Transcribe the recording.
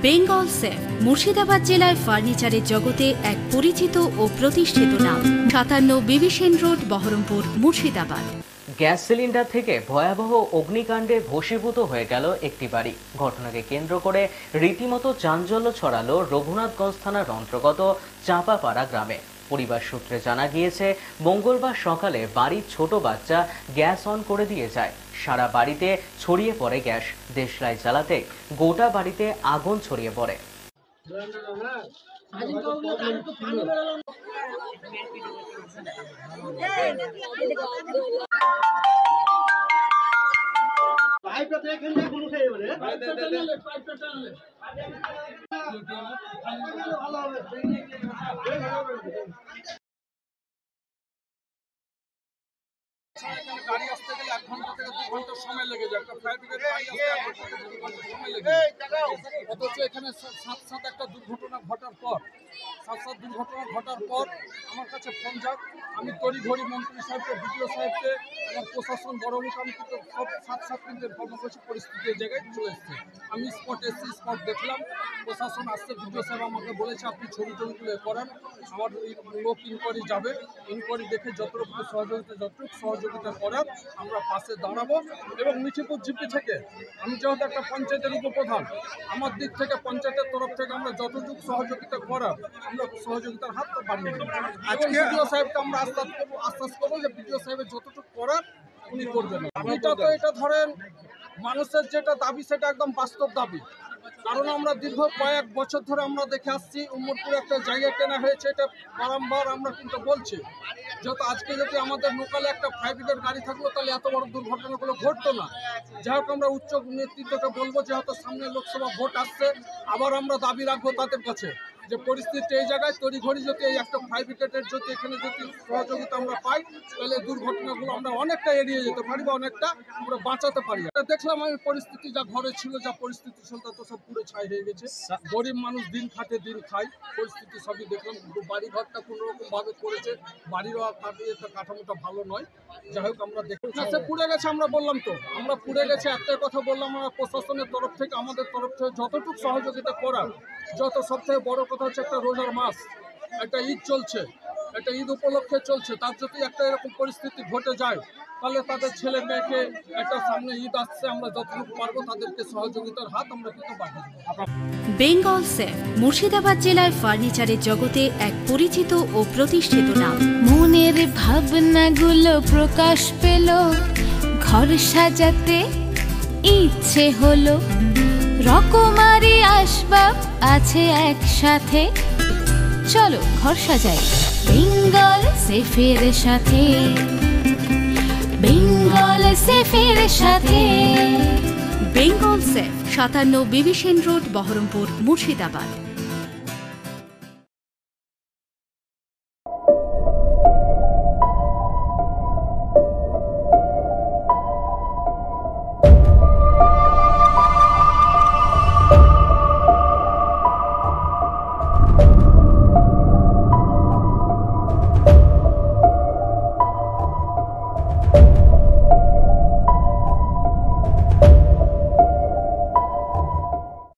Bengal safe Murshidabad জেলায় ফার্নিচারের জগতে এক পরিচিত ও প্রতিষ্ঠিত নাম। 57 বিবি Sen road, Baharampur, Murshidabad. Gas cylinder থেকে ভয়াবহ অগ্নিকাণ্ডে ভস্মীভূত হয়ে গেল একটি বাড়ি। ঘটনাকে কেন্দ্র করে রীতিমতো চাঞ্চল্য ছড়ালো রঘুনাথগঞ্জ থানার অন্তর্গত চাঁপাপাড়া গ্রামে। পরিবার সূত্রে জানা গিয়েছে, মঙ্গলবার সকালে বাড়ির ছোট বাচ্চা গ্যাস অন করে দিয়ে যায়। সারা বাড়িতে ছড়িয়ে পড়ে গ্যাস। দেশলাই জ্বালাতে গোটা বাড়িতে আগুন ছড়িয়ে পড়ে। গাড়ি আসতে গেলে 1 ঘন্টা থেকে 2 ঘন্টা সময় লেগে যায়। একটা ফায়ার ব্রিগেড গাড়ি আসতে 1 ঘন্টা থেকে 2 ঘন্টা সময় লেগে যায়। অথচ এখানে সাত একটা দুর্ঘটনা ঘটার পর আমার কাছে ফোন যাক, আমি তড়িঘড়ি মন্ত্রী সাহেবকে, বিডিও সাহেবকে, আমার প্রশাসন বড় মুখামুখি সব সাত কিন্তু কর্মসূচি পরিস্থিতি এই জায়গায় চলে এসছে। আমি স্পট দেখলাম, প্রশাসন আসছে, বিডিও সাহেব আমাকে বলেছে আপনি ছবি তুলে করেন, আমার লোক ইনকোয়ারি যাবে, ইনকোয়ারি দেখে যতটুকু সহযোগিতা করার আমরা পাশে দাঁড়াবো। এবং মিঠিপুর জিপি থেকে আমি যেহেতু একটা পঞ্চায়েতের উপপ্রধান, আমার দিক থেকে পঞ্চায়েতের তরফ থেকে আমরা যতটুকু সহযোগিতা করার আমরা সহযোগিতার হাত বাড়িয়ে দেবো। আজকে বিডিও সাহেবকে আমরা আশ্বাস করবো যে বিডিও সাহেবের যতটুকু করার উনি করবেন। এটা ধরেন মানুষের যেটা দাবি সেটা একদম বাস্তব দাবি, কারণ আমরা দীর্ঘ কয়েক বছর ধরে আমরা দেখে আসছি উমরপুরে একটা জায়গা কেনা হয়েছে, এটা বারংবার আমরা কিন্তু বলছি। যেহেতু আজকে যদি আমাদের লোকালে একটা ফায়ার ব্রিগেড গাড়ি থাকলো তাহলে এত বড় দুর্ঘটনাগুলো ঘটতো না। যাই হোক, আমরা উচ্চ নেতৃত্বকে বলবো, যেহেতু সামনে লোকসভা ভোট আসছে, আবার আমরা দাবি রাখবো তাদের কাছে যে পরিস্থিতি এই জায়গায় তড়িঘড়ি যদি এই একটা ফায়ার ব্রিগেডের যদি এখানে যদি সহযোগিতা আমরা পাই, তাহলে দুর্ঘটনাগুলো আমরা অনেকটা এড়িয়ে যেতে পারি বা অনেকটা আমরা বাঁচাতে পারি। দেখলাম আমি পরিস্থিতি যা ঘরে ছিল, যা পরিস্থিতি ছিল, তা তো সব পুরো ছাই হয়ে গেছে। গরিব মানুষ দিন খাটে দিন খায়, পরিস্থিতি সবই দেখলাম। বাড়ি ঘরটা কোনোরকম ভাবে করেছে, বাড়িরও কাঠামোটা ভালো নয়। যাই হোক, আমরা দেখলাম সে পুড়ে গেছে। আমরা বললাম তো আমরা পুড়ে গেছে, একটাই কথা বললাম, আমরা প্রশাসনের তরফ থেকে আমাদের তরফ থেকে যতটুকু সহযোগিতা করার, সবথেকে বড় কথা হচ্ছে একটা রোজার মাস, একটা ঈদ চলছে, একটা ঈদ উপলক্ষে চলছে, তার যদি একটা এরকম পরিস্থিতি ঘটে যায় তাহলে তাদের ছেলে মেয়েকে একটা সামনে ঈদ আসছে, আমরা যতটুকু পারবো তাদেরকে সহযোগিতার হাত আমরা কিন্তু বাড়িয়ে দেবো। বেঙ্গল সেফ মুর্শিদাবাদ জেলায় ফার্নিচারের জগতে এক পরিচিত ও প্রতিষ্ঠিত নাম। মনের ভাবনাগুলো প্রকাশ পেল, ঘর সাজাতে ইচ্ছে হলো, রকমারি আসবাব আছে একসাথে, চলো ঘর সাজাই বেঙ্গল সেফের সাথে, বেঙ্গল সেফের সাথে। বেঙ্গল সেফ 57 বিবি সেন রোড, বহরমপুর, মুর্শিদাবাদ।